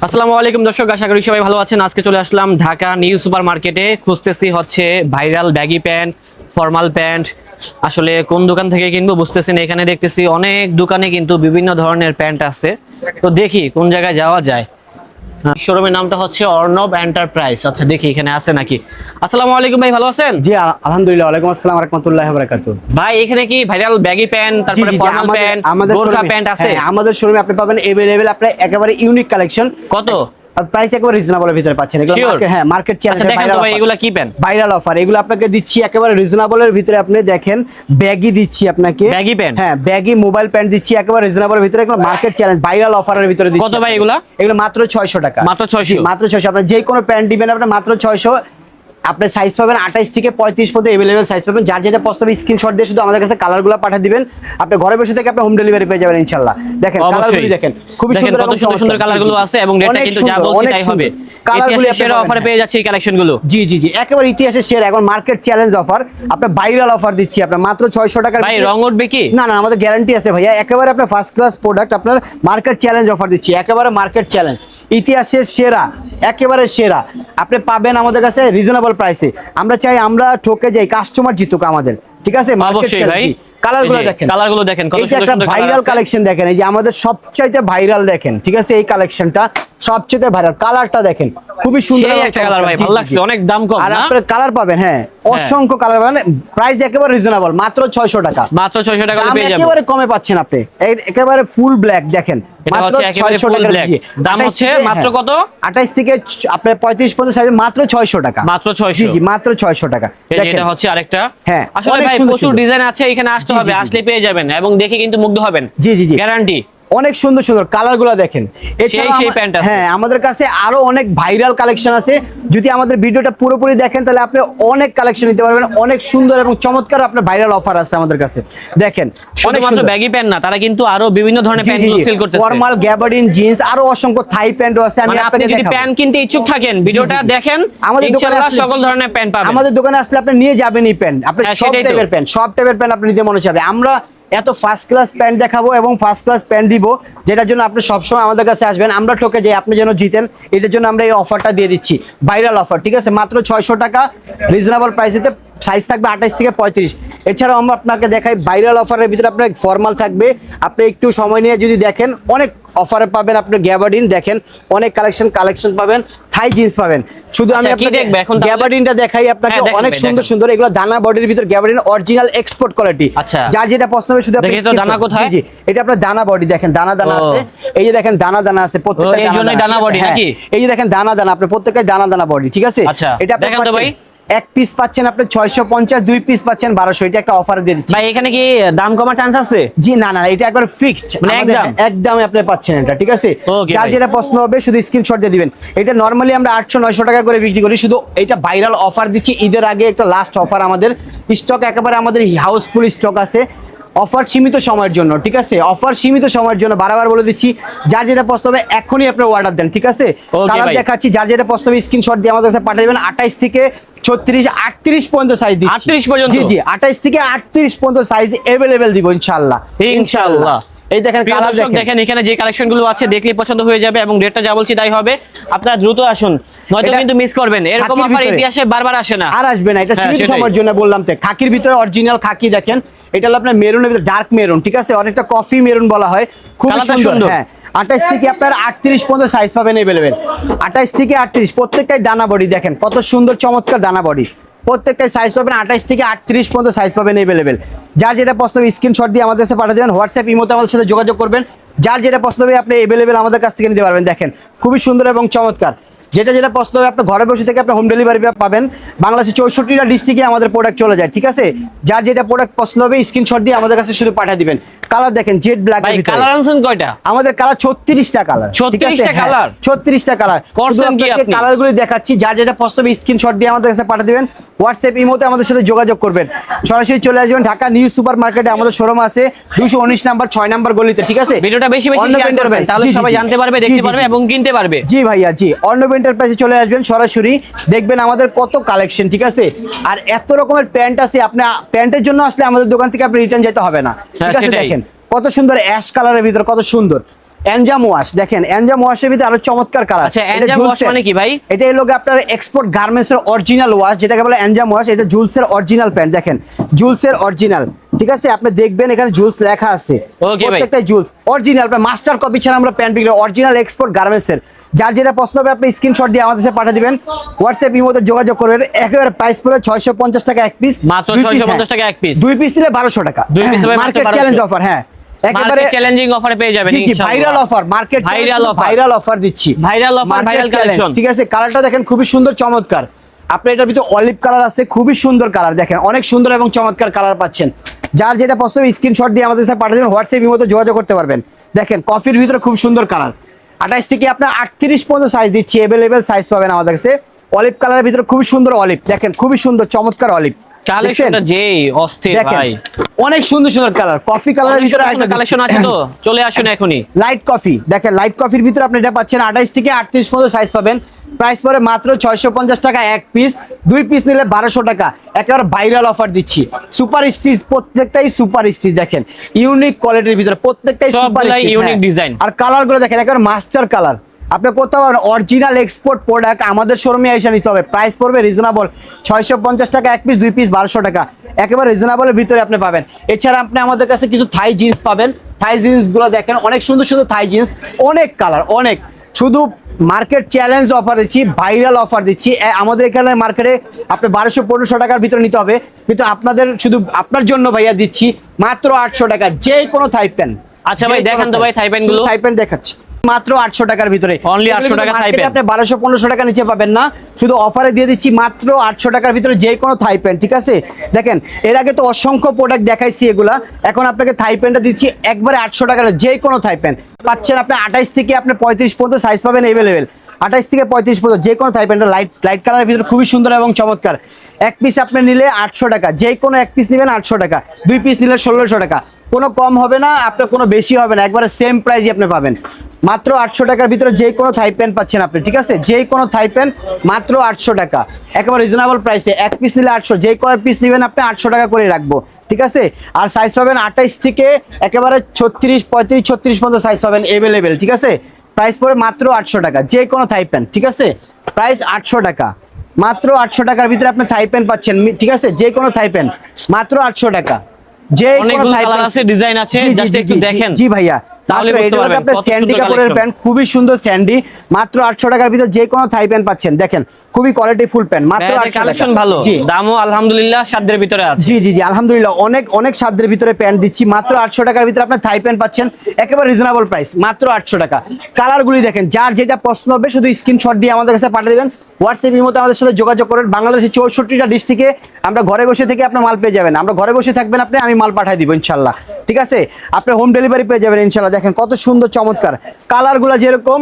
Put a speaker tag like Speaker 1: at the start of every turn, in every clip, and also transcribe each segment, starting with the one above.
Speaker 1: আসসালামু আলাইকুম দর্শক, আশা করি সবাই ভালো আছেন। আজকে চলে আসলাম ঢাকা নিউ সুপার মার্কেটে। খুঁজতেছি হচ্ছে viral baggy pant, formal pant. আসলে কোন দোকান থেকে কিনবো বুঝতেছি না। এখানে দেখতেছি অনেক দোকানে কিন্তু বিভিন্ন ধরনের প্যান্ট আছে, তো দেখি কোন জায়গায় যাওয়া যায়। শোরুমের নামটা হচ্ছে অর্ণব এন্টারপ্রাইজ। আচ্ছা দেখি এখানে আছে নাকি। আসসালামু আলাইকুম ভাই, ভালো আছেন?
Speaker 2: জি আলহামদুলিল্লাহ। ওয়ালাইকুম আসসালাম ওয়া রাহমাতুল্লাহি ওয়া বারাকাতুহু।
Speaker 1: ভাই এখানে কি ভাইরাল ব্যাগি প্যান্ট, তারপরে ফর্মাল প্যান্ট, বোরকা প্যান্ট আছে?
Speaker 2: আমাদের শোরুমে আপনি পাবেন अवेलेबल আপনার একেবারে ইউনিক কালেকশন।
Speaker 1: কত
Speaker 2: প্রাইস একেবারে রিজনেবলের ভিতরে পাচ্ছেন এগুলো। Market challenge
Speaker 1: viral offer. এগুলা কি প্যান্ট?
Speaker 2: ভাইরাল অফার এগুলো আপনাকে দিচ্ছি একেবারে রিজনেবলের ভিতরে। আপনি দেখেন ব্যাগি দিচ্ছি আপনাকে,
Speaker 1: ব্যাগি প্যান্ট।
Speaker 2: হ্যাঁ ব্যাগি মোবাইল প্যান্ট দিচ্ছি একেবারে রিজনেবলের ভিতরে। এগুলো মার্কেট চ্যালেঞ্জ ভাইরাল অফারের ভিতরে দিচ্ছি।
Speaker 1: কত ভাই এগুলা?
Speaker 2: এগুলো মাত্র 600 টাকা।
Speaker 1: মাত্র 600?
Speaker 2: মাত্র 600। আপনি যে কোনো প্যান্ট দিবেন আপনি মাত্র 600। আপনি সাইজ পাবেন 28 থেকে 35 পর্যন্ত अवेलेबल সাইজ পাবেন। যার যেটা পছন্দ হবে স্ক্রিনশট দিয়ে শুধু আমাদের কাছে কালারগুলো পাঠিয়ে দিবেন। আপনি ঘরে বসে থেকে আপনি হোম ডেলিভারি পেয়ে যাবেন ইনশাআল্লাহ। দেখেন কালারগুলো দেখেন, খুব সুন্দর
Speaker 1: কত সুন্দর সুন্দর কালারগুলো আছে এবং রেটটা কিন্তু যা বলছি তাই হবে। কালারগুলো সেরা অফারে পেয়ে যাচ্ছে এই কালেকশনগুলো।
Speaker 2: জি জি জি, একেবারে ইতিহাসের সেরা এখন মার্কেট চ্যালেঞ্জ অফার। আপনি ভাইরাল অফার দিচ্ছি আপনার মাত্র 600 টাকার।
Speaker 1: ভাই রং উঠবে কি?
Speaker 2: না না, আমাদের গ্যারান্টি আছে ভাইয়া। একেবারে আপনার ফার্স্ট ক্লাস প্রোডাক্ট আপনার মার্কেট চ্যালেঞ্জ অফার দিচ্ছি। একেবারে মার্কেট চ্যালেঞ্জ, ইতিহাসের সেরা, একেবারে সেরা আপনি পাবেন আমাদের কাছে রিজনেবল প্রাইসে। আমরা চাই আমরা ঠকে যাই, কাস্টমার জিতুক আমাদের, ঠিক আছে?
Speaker 1: অবশ্যই ভাই।
Speaker 2: কালারগুলো দেখেন,
Speaker 1: কালারগুলো দেখেন, কত সুন্দর সুন্দর
Speaker 2: ভাইরাল কালেকশন দেখেন। এই যে আমাদের সবচাইতে ভাইরাল দেখেন, ঠিক আছে? এই কালেকশনটা সবচেয়ে ভাইরাল। কালারটা দেখেন, খুবই সুন্দর একটা কালার ভাই, ভালো লাগছে।
Speaker 1: অনেক দাম কম
Speaker 2: আর
Speaker 1: না?
Speaker 2: আপনারা কালার পাবেন, হ্যাঁ অসংখ্য কালার পাবেন। প্রাইস একেবারে রিজনেবল, মাত্র 600 টাকা।
Speaker 1: মাত্র 600 টাকা পেয়ে যাবেন।
Speaker 2: একেবারে কমে পাচ্ছেন আপনি। একেবারে ফুল ব্ল্যাক দেখেন, মাত্র 600 টাকা।
Speaker 1: দাম হচ্ছে মাত্র কত?
Speaker 2: 28 থেকে আপনি 35 পর্যন্ত সাইজ মাত্র 600 টাকা।
Speaker 1: মাত্র 600?
Speaker 2: জি জি, মাত্র 600 টাকা।
Speaker 1: দেখেন এটা হচ্ছে আরেকটা।
Speaker 2: হ্যাঁ
Speaker 1: আসলে ভাই প্রচুর ডিজাইন আছে, এখানে আসতে হবে, আসলে পেয়ে যাবেন এবং দেখে কিন্তু মুগ্ধ হবেন।
Speaker 2: জি জি জি,
Speaker 1: গ্যারান্টি।
Speaker 2: অনেক সুন্দর সুন্দর কালারগুলো দেখেন। হ্যাঁ আমাদের কাছে আরো অনেক ভাইরাল কালেকশন আছে। যদি আমাদের ভিডিওটা পুরোপুরি দেখেন তাহলে আপনি অনেক কালেকশন নিতে পারবেন। অনেক সুন্দর এবং চমৎকার আপনার ভাইরাল অফার আছে আমাদের কাছে। দেখেন
Speaker 1: শুধুমাত্র ব্যাগি প্যান্ট না, তারা কিন্তু আরো বিভিন্ন ধরনের প্যান্টগুলো সেল করতেছে।
Speaker 2: ফর্মাল, গ্যাবার্ডিন, জিন্স, আরো অসংখ্য থাই প্যান্টও আছে। আমি আপনাকে
Speaker 1: যদি প্যান্ট কিনতে ইচ্ছুক থাকেন ভিডিওটা দেখেন,
Speaker 2: আমাদের দোকানে
Speaker 1: সকল ধরনের প্যান্ট পাবেন।
Speaker 2: আমাদের দোকানে আসলে আপনি নিয়ে যাবেনই প্যান্ট। আপনি সব টাইপের প্যান্ট, সব টাইপের প্যান্ট আপনি নিতে মনে চাবে। আমরা এত ফার্স্ট ক্লাস প্যান্ট দেখাবো এবং ফার্স্ট ক্লাস প্যান্ট দিব, যেটার জন্য আপনি সবসময় আমাদের কাছে আসবেন। আমরা ঠকে যাই, আপনি যেন জিতেন, এটার জন্য আমরা এই অফারটা দিয়ে দিচ্ছি, ভাইরাল অফার, ঠিক আছে? মাত্র 600 টাকা রিজনেবল প্রাইসেতে। সাইজ থাকবে 28 থেকে 35। এছাড়াও আমরা আপনাকে দেখাই ভাইরাল অফারের ভিতরে আপনার ফর্মাল থাকবে। আপনি একটু সময় নিয়ে যদি দেখেন অনেক অফারে পাবেন। আপনি গ্যাবার্ডিন দেখেন, অনেক কালেকশন পাবেন। থাই জিন্স পাবেন। শুধু আমি আপনাকে গ্যাবার্ডিনটা দেখাই আপনাকে, অনেক সুন্দর সুন্দর। এগুলো দানা বডির ভিতর গ্যাবার্ডিন, অরিজিনাল এক্সপোর্ট কোয়ালিটি। যার যেটা পছন্দ হবে শুধু আপনি
Speaker 1: দানা কোথায়?
Speaker 2: জি এটা আপনার দানা বডি দেখেন, দানা আছে। এই যে দেখেন দানা আছে প্রত্যেকটা
Speaker 1: দানা বডি নাকি?
Speaker 2: এই যে দেখেন দানা আপনি প্রত্যেকটা দানা বডি, ঠিক আছে? এটা আপনি
Speaker 1: দেখেন তো ভাই,
Speaker 2: এক পিস পাচ্ছেন আপনি 650, দুই পিস পাচ্ছেন 1200। এটা একটা অফার দিয়ে দিচ্ছি
Speaker 1: ভাই। এখানে কি দাম কমার চান্স আছে?
Speaker 2: জি না না, এটা একবার ফিক্সড, একদম আপনি পাচ্ছেন এটা, ঠিক আছে? যার যেটা পছন্দ হবে শুধু স্ক্রিনশট দিয়ে দিবেন। এটা নরমালি আমরা 800-900 টাকা করে বিক্রি করি। শুধু এটা ভাইরাল অফার দিচ্ছি ঈদের আগে, একটা লাস্ট অফার। আমাদের স্টক একেবারে আমাদের হাউসফুল স্টক আছে। অফার সীমিত সময়ের জন্য, ঠিক আছে? অফার সীমিত সময়ের জন্য, বারবার বলে দিচ্ছি। যার যেটা পছন্দ হবে এখনই আপনি অর্ডার দেন, ঠিক আছে? কালার দেখাচ্ছি, যার যেটা পছন্দ হবে স্ক্রিনশট দিয়ে আমাদের কাছে পাঠিয়ে দেবেন। 28 থেকে 36, 38 পর্যন্ত সাইজ দিচ্ছি।
Speaker 1: 38 পর্যন্ত? জি
Speaker 2: জি, 28 থেকে 38 পর্যন্ত সাইজ अवेलेबल দিব ইনশাআল্লাহ।
Speaker 1: ইনশাআল্লাহ।
Speaker 2: এই দেখেন কালার
Speaker 1: দেখেন, এখানে যে কালেকশনগুলো আছে দেখলেই পছন্দ হয়ে যাবে এবং রেটটা যা বলছি তাই হবে। আপনারা দ্রুত আসুন, নয়তো কিন্তু মিস করবেন। এরকম অফার ইতিহাসে বারবার আসে না,
Speaker 2: আর আসবে না। এটা সীমিত সময়ের জন্য বললাম তো। খাকির ভিতরে অরিজিনাল খাকি দেখেন, এটা হলো আপনার মেরুনের ভিতরে ডার্ক মেরুন, ঠিক আছে? অনেকটা কফি মেরুন বলা হয়, খুব সুন্দর। হ্যাঁ 28 থেকে আপনার 38 পর্যন্ত সাইজ পাবেন अवेलेबल। 28 থেকে 38 প্রত্যেকটাই দানা বডি দেখেন, কত সুন্দর চমৎকার দানা বডি। প্রত্যেকটাই সাইজ পাবেন 28 থেকে 38 পর্যন্ত সাইজ পাবেন अवेलेबल। যার যেটা পছন্দ হবে স্ক্রিনশট দিয়ে আমাদের কাছে পাঠিয়ে দেবেন। হোয়াটসঅ্যাপ, ইমোতে আমাদের সাথে যোগাযোগ করবেন। যার যেটা পছন্দ হবে আপনি अवेलेबल আমাদের কাছ থেকে নিতে পারবেন। দেখেন খুবই সুন্দর এবং চমৎকার। যেটা পছন্দ হবে আপনি ঘরে বসে থেকে আপনি হোম ডেলিভারি পাবেন। বাংলাদেশের 64টা ডিস্ট্রিক্টে আমাদের প্রোডাক্ট চলে যায়, ঠিক আছে? যার যেটা প্রোডাক্ট পছন্দ হবে স্ক্রিনশট দিয়ে আমাদের কাছে শুধু পাঠিয়ে দিবেন। কালার দেখেন জেড ব্ল্যাক এর ভিতরে।
Speaker 1: কালার আনছেন কয়টা?
Speaker 2: আমাদের কালার 36টা কালার।
Speaker 1: 36টা কালার?
Speaker 2: 36টা কালার।
Speaker 1: করছেন কি আপনি?
Speaker 2: কালারগুলো দেখাচ্ছি, যার যেটা পছন্দ হবে স্ক্রিনশট দিয়ে আমাদের কাছে পাঠিয়ে দিবেন। হোয়াটসঅ্যাপ, ইমোতে আমাদের সাথে যোগাযোগ করবেন। সরাসরি চলে আসবেন ঢাকা নিউ সুপার মার্কেটে, আমাদের শোরুম আছে 219 নাম্বার 6 নাম্বার গলিতে, ঠিক আছে?
Speaker 1: ভিডিওটা বেশি শেয়ার করবেন, তাহলে সবাই জানতে পারবে, দেখতে পারবে এবং কিনতে পারবে।
Speaker 2: জি ভাইয়া, জি অর্ণব এন্টারপ্রাইজে চলে আসবেন সরাসরি, দেখবেন আমাদের কত কালেকশন, ঠিক আছে? আর এত রকমের প্যান্ট আছে, আপনি প্যান্টের জন্য আসলে আমাদের দোকান থেকে আপনি রিটার্ন যেতে হবে না, ঠিক আছে? দেখেন কত সুন্দর অ্যাশ কালারের ভিতর, কত সুন্দর। এনজাম ওয়াশ দেখেন, এনজাম ওয়াশের ভিতরে আরো চমৎকার কালার।
Speaker 1: আচ্ছা এনজাম ওয়াশ মানে কি ভাই?
Speaker 2: এটা হলো আপনার এক্সপোর্ট গার্মেন্টস এর অরিজিনাল ওয়াশ, যেটাকে বলে এনজাম ওয়াশ। এটা জুলসের অরিজিনাল প্যান্ট, দেখেন জুলসের অরিজিনাল, ঠিক আছে? আপনি দেখবেন এখানে জুলস লেখা আছে, প্রত্যেকটা জুলস অরিজিনাল। আপনার মাস্টার কপি ছাড়া আমরা প্যান্ট বিক্রি করি, অরিজিনাল এক্সপোর্ট গার্মেন্টস এর। যার যেটা পছন্দ হবে আপনি স্ক্রিনশট দিয়ে আমাদের সাথে পাঠিয়ে দিবেন, হোয়াটসঅ্যাপ ইমোতে যোগাযোগ করবেন। একেবারে প্রাইস পড়ে 650 টাকা এক পিস,
Speaker 1: মাত্র 650 টাকা এক পিস।
Speaker 2: দুই পিস নিলে 1200 টাকা,
Speaker 1: দুই পিস হবে
Speaker 2: মার্কেট চ্যালেঞ্জ অফার। হ্যাঁ একেবারে
Speaker 1: চ্যালেঞ্জিং অফারে পেয়ে যাবেন ইনশাআল্লাহ।
Speaker 2: Viral offer, market viral offer দিচ্ছি,
Speaker 1: ভাইরাল অফার, ভাইরাল কালেকশন,
Speaker 2: ঠিক আছে? কালারটা দেখেন খুবই সুন্দর চমৎকার। আপনি এটার ভিতরে অলিভ কালার আছে, খুবই সুন্দর কালার, দেখেন অনেক সুন্দর এবং চমৎকার কালার পাচ্ছেন। যার যেটা পছন্দ স্ক্রিনশট দিয়ে আমাদের সাথে পাঠিয়ে দেবেন, হোয়াটসঅ্যাপ মধ্যে যোগাযোগ করতে পারবেন। দেখেন কফির ভিতরে খুব সুন্দর কালার, 28 থেকে আপনার 38 পর্যন্ত সাইজ দিচ্ছি, अवेलेबल সাইজ পাবেন আমাদের কাছে। অলিভ কালারের ভিতরে খুবই সুন্দর অলিভ, দেখেন খুবই সুন্দর চমৎকার অলিভ
Speaker 1: কালেকশনটা যেই অস্থির ভাই,
Speaker 2: অনেক সুন্দর সুন্দর কালার। কফি কালারের ভিতরে একটা
Speaker 1: কালেকশন আছে, তো চলে আসুন এখনই।
Speaker 2: লাইট কফি দেখেন, লাইট কফির ভিতরে আপনি এটা পাচ্ছেন 28 থেকে 38 পর্যন্ত সাইজ পাবেন। প্রাইস পরে মাত্র 650 টাকা এক পিস, দুই পিস নিলে 1200 টাকা। একেবারে ভাইরাল অফার দিচ্ছি, সুপার স্টিচ, প্রত্যেকটাই সুপার স্টিচ, দেখেন ইউনিক কোয়ালিটির ভিতরে, প্রত্যেকটাই সুপার স্টিচ,
Speaker 1: ইউনিক ডিজাইন।
Speaker 2: আর কালারগুলো দেখেন একেবারে মাস্টার কালার। আপনি কোথাও অরিজিনাল এক্সপোর্ট প্রোডাক্ট আমাদের শোরুমে এসে নিতে হবে। প্রাইস পড়বে রিজনেবল, 650 টাকা এক পিস, দুই পিস 1200 টাকা, একেবারে রিজনেবলের ভিতরে আপনি পাবেন। এছাড়া আপনি আমাদের কাছে কিছু থাই জিন্স পাবেন, থাই জিন্সগুলো দেখেন অনেক সুন্দর সুন্দর থাই জিন্স, অনেক কালার, অনেক। শুধু মার্কেট চ্যালেঞ্জ অফার দিচ্ছি, ভাইরাল অফার দিচ্ছি। আমাদের এখানে মার্কেটে আপনি 1200-1500 টাকার ভিতরে নিতে হবে, কিন্তু আপনাদের শুধু আপনার জন্য ভাইয়া দিচ্ছি মাত্র 800 টাকা, যে কোনো থাই প্যান্ট।
Speaker 1: আচ্ছা ভাই দেখেন তো ভাই থাই প্যান্ট গুলো,
Speaker 2: থাই প্যান্ট দেখাচ্ছি মাত্র 800 টাকার ভিতরে,
Speaker 1: অনলি 800 টাকা থাই প্যান্ট।
Speaker 2: আপনি 1200-1500 টাকা নিচে পাবেন না, শুধু অফারে দিয়ে দিচ্ছি মাত্র 800 টাকার ভিতরে যে কোনো থাই প্যান্ট, ঠিক আছে? দেখেন এর আগে তো অসংখ্য প্রোডাক্ট দেখাইছি এগুলা, এখন আপনাকে থাই প্যান্টটা দিচ্ছি একবারে 800 টাকার, যে কোনো থাই প্যান্ট পাচ্ছেন আপনি 28 থেকে আপনি 35 পর্যন্ত সাইজ পাবেন अवेलेबल, 28 থেকে 35 পর্যন্ত যে কোনো থাই প্যান্ট। লাইট কালারের ভিতরে খুবই সুন্দর এবং চমৎকার। এক পিস আপনি নিলে 800 টাকা, যে কোনো এক পিস নেবেন 800 টাকা, দুই পিস নিলে 1600 টাকা, কোনো কম হবে না, আপনার কোনো বেশি হবে না, একবারে সেম প্রাইসই আপনি পাবেন। মাত্র 800 টাকার ভিতরে যে কোনো থাই প্যান্ট পাচ্ছেন আপনি, ঠিক আছে? যে কোনো থাই প্যান্ট মাত্র 800 টাকা, একেবারে রিজনেবল প্রাইসে। এক পিস নিলে 800, যে কয় পিস নেবেন আপনি 800 টাকা করে রাখবো, ঠিক আছে? আর সাইজ পাবেন 28 থেকে একেবারে 36, 35, 36 পর্যন্ত সাইজ পাবেন अवेलेबल, ঠিক আছে? প্রাইস পড়ে মাত্র 800 টাকা, যে কোনো থাই প্যান্ট, ঠিক আছে? প্রাইস 800 টাকা, মাত্র 800 টাকার ভিতরে আপনি থাই প্যান্ট পাচ্ছেন, ঠিক আছে? যে কোনো থাই প্যান্ট মাত্র 800 টাকা, যে কোনো থাই প্যান্ট
Speaker 1: আছে, ডিজাইন আছে, জাস্ট একটু দেখেন।
Speaker 2: জি ভাইয়া,
Speaker 1: তাহলে বুঝতে পারবেন
Speaker 2: আপনার স্যান্ডি কাপড়ের প্যান্ট, খুবই সুন্দর স্যান্ডি, মাত্র 800 টাকার ভিতরে যে কোনো থাই প্যান্ট পাচ্ছেন। দেখেন খুবই কোয়ালিটি ফুল প্যান্ট, মাত্র 800 টাকা।
Speaker 1: কালেকশন ভালো, দামও আলহামদুলিল্লাহ সাধ্যের ভিতরে আছে।
Speaker 2: জি জি জি আলহামদুলিল্লাহ, অনেক অনেক সাধ্যের ভিতরে প্যান্ট দিচ্ছি, মাত্র 800 টাকার ভিতরে আপনি থাই প্যান্ট পাচ্ছেন, একেবারে রিজনেবল প্রাইস, মাত্র 800 টাকা। কালারগুলি দেখেন, যার যেটা পছন্দ হবে শুধু স্ক্রিনশট দিয়ে আমাদের কাছে পাঠিয়ে দেবেন, হোয়াটসঅ্যাপ মধ্যে আমাদের সাথে যোগাযোগ করেন। বাংলাদেশের 64টা ডিস্ট্রিক্টে আমরা ঘরে বসে থেকে আপনার মাল পেয়ে যাবেন, আমরা ঘরে বসে থাকবেন আপনি, আমি মাল পাঠিয়ে দিব ইনশাল্লাহ, ঠিক আছে? আপনি হোম ডেলিভারি পেয়ে যাবেন ইনশাল্লাহ। দেখেন কত সুন্দর চমৎকার কালারগুলো, যেরকম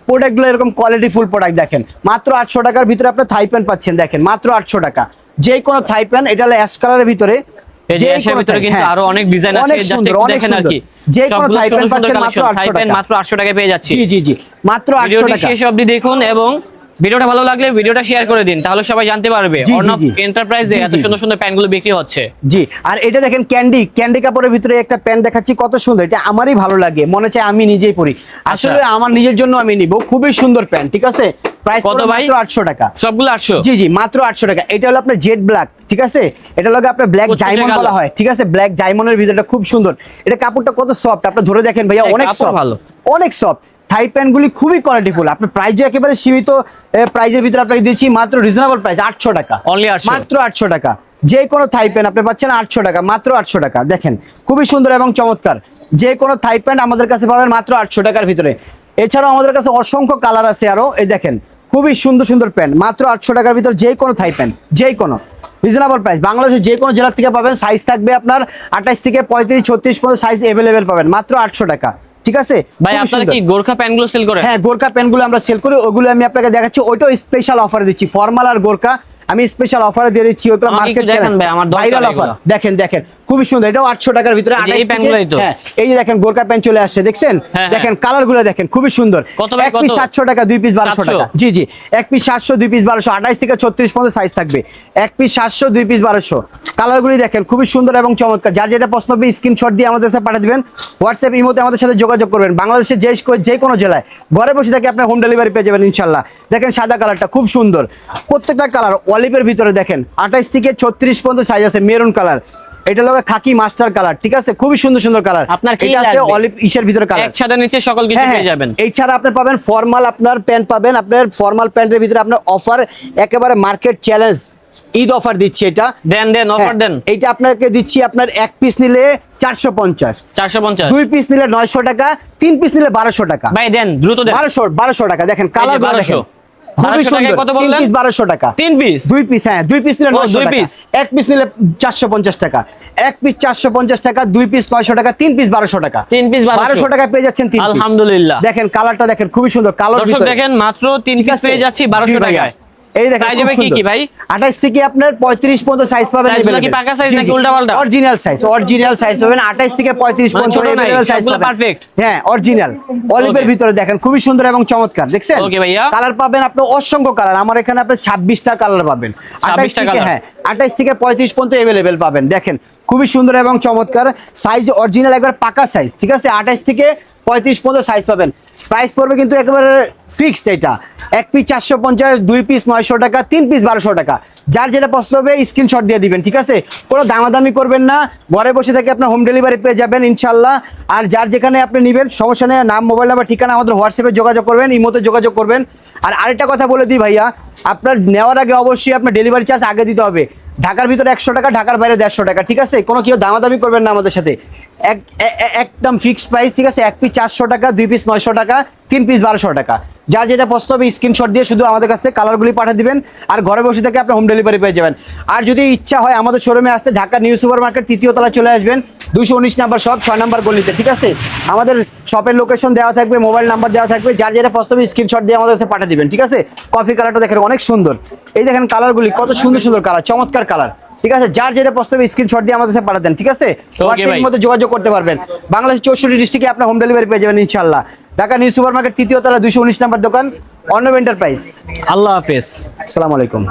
Speaker 2: প্রোডাক্টগুলো এরকম কোয়ালিটি ফুল প্রোডাক্ট। দেখেন মাত্র 800 টাকার ভিতরে আপনি থাই প্যান্ট পাচ্ছেন, দেখেন মাত্র 800 টাকা, যে কোনো থাই প্যান্ট। এটা হলো অ্যাশ কালারের ভিতরে,
Speaker 1: যে এর ভিতরে কিন্তু আরো অনেক ডিজাইন আছে, জাস্ট একটু দেখেন আর কি।
Speaker 2: যে কোনো থাই প্যান্ট পাচ্ছেন মাত্র 800 টাকা,
Speaker 1: মাত্র 800 টাকায় পেয়ে যাচ্ছি।
Speaker 2: জি জি জি মাত্র 800 টাকা।
Speaker 1: শেষ অবধি দেখুন এবং ভিডিওটা ভালো লাগলে ভিডিওটা শেয়ার করে দিন, তাহলে সবাই জানতে পারবে অর্ণব এন্টারপ্রাইজে এত সুন্দর সুন্দর প্যান্টগুলো বিক্রি হচ্ছে।
Speaker 2: জি, আর এটা দেখেন ক্যান্ডি কাপড়ের ভিতরে একটা প্যান্ট দেখাচ্ছি, কত সুন্দর, এটা আমারই ভালো লাগে, মনে চায় আমি নিজেই পরি, আসলে আমার নিজের জন্য আমি নিব, খুবই সুন্দর প্যান্ট, ঠিক আছে? প্রাইস কত ভাই? মাত্র 800 টাকা,
Speaker 1: সবগুলো 800।
Speaker 2: জি জি মাত্র 800 টাকা। এটা হলো আপনার জেড ব্ল্যাক, ঠিক আছে? এটা হলো আপনার ব্ল্যাক ডায়মন্ড বলা হয়, ঠিক আছে? ব্ল্যাক ডায়মন্ডের ভিতরটা খুব সুন্দর, এটা কাপড়টা কত সফট, আপনি ধরে দেখেন ভাইয়া, অনেক সফট, অনেক সফট। থাই প্যান্টগুলি খুবই কোয়ালিটিফুল, আপনার প্রাইস একেবারে সীমিত প্রাইজের ভিতরে আপনাকে দিচ্ছি, মাত্র রিজনেবল প্রাইস 800 টাকা,
Speaker 1: অনলি 800,
Speaker 2: মাত্র 800 টাকা। যে কোনো থাই প্যান্ট আপনি পাচ্ছেন 800 টাকা, মাত্র 800 টাকা। দেখেন খুবই সুন্দর এবং চমৎকার, যে কোনো থাই প্যান্ট আমাদের কাছে পাবেন মাত্র 800 টাকার ভিতরে। এছাড়াও আমাদের কাছে অসংখ্য কালার আছে আরো, এই দেখেন খুবই সুন্দর সুন্দর প্যান্ট, মাত্র 800 টাকার ভিতরে, যে কোনো থাই প্যান্ট, যে কোনো রিজনেবল প্রাইস। বাংলাদেশের যে কোনো জেলা থেকে পাবেন, সাইজ থাকবে আপনার 28 থেকে 35, 36 পর্যন্ত সাইজ अवेलेबल পাবেন, মাত্র 800 টাকা, ঠিক আছে?
Speaker 1: ভাই আপনারা কি গোরখা প্যান্টগুলো সেল করেন?
Speaker 2: হ্যাঁ, গোরখা প্যান্টগুলো আমরা সেল করি, ওগুলো আমি আপনাকে দেখাচ্ছি, ওইটাও স্পেশাল অফারে দিচ্ছি। ফর্মাল আর গোরখা আমি স্পেশাল অফারে দিয়ে দিচ্ছি, ওগুলো মার্কেট দেখেন ভাই, আমার ভাইরাল অফার। দেখেন দেখেন খুবই সুন্দর, এটাও 800 টাকার ভিতরে।
Speaker 1: এই যে এই প্যান্টগুলোই তো।
Speaker 2: হ্যাঁ, এই যে দেখেন গোরকা প্যান্ট চলে আসছে, দেখছেন?
Speaker 1: হ্যাঁ,
Speaker 2: দেখেন কালার গুলো দেখেন, খুবই সুন্দর।
Speaker 1: কত ভাই,
Speaker 2: এক পিস
Speaker 1: কত?
Speaker 2: 700 টাকা, দুই পিস 1200 টাকা।
Speaker 1: 700?
Speaker 2: জি জি, এক পিস 700, দুই পিস 1200, 28 থেকে 36 পর্যন্ত সাইজ থাকবে। এক পিস 700, দুই পিস 1200। কালারগুলি দেখেন খুবই সুন্দর এবং চমৎকার। যার যেটা পছন্দ হবে স্ক্রিনশট দিয়ে আমাদের সাথে পাঠিয়ে দিবেন। হোয়াটসঅ্যাপ, ইমোতে আমাদের সাথে যোগাযোগ করবেন। বাংলাদেশের যে কোনো জেলায় ঘরে বসে থেকে আপনার হোম ডেলিভারি পেয়ে যাবেন ইনশাল্লাহ। দেখেন সাদা কালারটা খুব সুন্দর, প্রত্যেকটা কালার অলিভের ভিতরে দেখেন 28 থেকে 36 পর্যন্ত সাইজ আছে। মেরুন কালার, এটা লগে খাকি মাস্টার কালার, ঠিক আছে? খুবই সুন্দর সুন্দর কালার।
Speaker 1: আপনার কি
Speaker 2: এটা আছে
Speaker 1: লাগবে?
Speaker 2: অলিভ ইসের ভিতরে কালার,
Speaker 1: একসাথে নিচে সকল কিছু পেয়ে যাবেন।
Speaker 2: এই ছাড়া আপনি পাবেন ফর্মাল, আপনার প্যান্ট পাবেন। আপনার ফর্মাল প্যান্টের ভিতরে আপনার অফার একেবারে মার্কেট চ্যালেঞ্জ ঈদ অফার দিচ্ছি এটা।
Speaker 1: দেন অফার দেন।
Speaker 2: এইটা আপনাকে দিচ্ছি, আপনার এক পিস নিলে 450,
Speaker 1: 450,
Speaker 2: দুই পিস নিলে 900 টাকা, তিন পিস নিলে 1200 টাকা।
Speaker 1: ভাই দেন, দ্রুত দেন।
Speaker 2: 1200 টাকা। দেখেন কালার গুলো দেখেন,
Speaker 1: 1200 টাকায় কত বললেন?
Speaker 2: 1200 টাকা।
Speaker 1: তিন পিস,
Speaker 2: দুই পিস, হ্যাঁ দুই পিস নিলে 900
Speaker 1: দুই
Speaker 2: টাকা,
Speaker 1: পিস।
Speaker 2: এক পিস নিলে 450 টাকা, এক পিস 450 টাকা, দুই পিস 900 টাকা, তিন পিস 1200 টাকা।
Speaker 1: 3 পিস
Speaker 2: 1200 টাকা পেয়ে যাচ্ছেন তিন পিস।
Speaker 1: আলহামদুলিল্লাহ।
Speaker 2: দেখেন কালারটা দেখেন খুবই সুন্দর, কালার
Speaker 1: দর্শক দেখেন মাত্র 3 পিস পেয়ে যাচ্ছি 1200 টাকায়।
Speaker 2: এই দেখেন
Speaker 1: সাইজ হবে কি ভাই?
Speaker 2: 28 থেকে আপনার 35 পর্যন্ত সাইজ পাবেন।
Speaker 1: সাইজগুলো কি পাকা সাইজ নাকি উল্টাপাল্টা?
Speaker 2: অরিজিনাল সাইজ পাবেন 28 থেকে 35
Speaker 1: মানে
Speaker 2: পর্যন্ত
Speaker 1: ছোট নাই,
Speaker 2: available size
Speaker 1: সবগুলো
Speaker 2: পাবেন।
Speaker 1: perfect?
Speaker 2: হ্যাঁ অরিজিনাল। অলিভের
Speaker 1: Okay.
Speaker 2: ভিতরে দেখেন খুবই সুন্দর এবং চমৎকার, দেখছেন?
Speaker 1: Okay ভাইয়া।
Speaker 2: কালার পাবেন আপনি অসংখ্য কালার। আমার এখানে আপনি 26টা কালার পাবেন। 28
Speaker 1: 26টা
Speaker 2: থেকে,
Speaker 1: colour।
Speaker 2: হ্যাঁ 28 থেকে 35 পর্যন্ত अवेलेबल পাবেন। দেখেন খুবই সুন্দর এবং চমৎকার সাইজ, অরিজিনাল একবার পাকা সাইজ, ঠিক আছে? 28 থেকে 35 পর্যন্ত সাইজ পাবেন। প্রাইস পড়বে কিন্তু একেবারে ফিক্সড। এটা এক পিস 450, দুই পিস 900 টাকা, তিন পিস 1200 টাকা। যার যেটা পছন্দ হবে স্ক্রিনশট দিয়ে দিবেন, ঠিক আছে? কোনো দামাদামি করবেন না, ঘরে বসে থেকে আপনার হোম ডেলিভারি পেয়ে যাবেন ইনশাল্লাহ। আর যার যেখানে আপনি নেবেন সমস্যা নেই, নাম, মোবাইল নাম্বার, ঠিকানা আমাদের হোয়াটসঅ্যাপে যোগাযোগ করবেন, ইমোতে যোগাযোগ করবেন। আর আরেকটা কথা বলে দিই ভাইয়া, আপনার নেওয়ার আগে অবশ্যই আপনার ডেলিভারি চার্জ আগে দিতে হবে। ঢাকার ভিতরে 100 টাকা, ঢাকার বাইরে 150 টাকা, ঠিক আছে? কোনো কেউ দামাদামি করবেন না আমাদের সাথে, একদম ফিক্সড প্রাইস, ঠিক আছে? এক পিস 400 টাকা, দুই পিস 900 টাকা, তিন পিস 1200 টাকা। যার যেটা পছন্দ হবে স্ক্রিনশট দিয়ে শুধু আমাদের কাছে কালারগুলি পাঠিয়ে দিবেন, আর ঘরে বসে থেকে আপনি হোম ডেলিভারি পেয়ে যাবেন। আর যদি ইচ্ছা হয় আমাদের শোরুমে আসতে, ঢাকা নিউ সুপার মার্কেট 3য় তলা চলে আসবেন, 219 নাম্বার শপ, 6 নাম্বার গলিতে, ঠিক আছে? আমাদের শপের লোকেশন দেওয়া থাকবে, মোবাইল নাম্বার দেওয়া থাকবে। যার যেটা পছন্দ হবে স্ক্রিনশট দিয়ে আমাদের কাছে পাঠিয়ে দিবেন, ঠিক আছে? কফি কালারটা দেখেন অনেক সুন্দর, এই দেখেন কালারগুলি কত সুন্দর সুন্দর কালার, চমৎকার কালার, ঠিক আছে? যার যেটা পছন্দ হবে স্ক্রিনশট দিয়ে আমাদের সাথে পাঠিয়ে দেন, ঠিক আছে? হোয়াটসঅ্যাপের মধ্যে যোগাযোগ করতে পারবেন। বাংলাদেশ 64 ডিস্ট্রিক্টে আপনার হোম ডেলিভারি পেয়ে যাবেন ইনশাআল্লাহ। ঢাকা নিউ সুপার মার্কেট 3য় তলা 219 নাম্বার দোকান, অর্ণব এন্টারপ্রাইজ।
Speaker 1: আল্লাহ হাফেজ।
Speaker 2: আসসালামু আলাইকুম।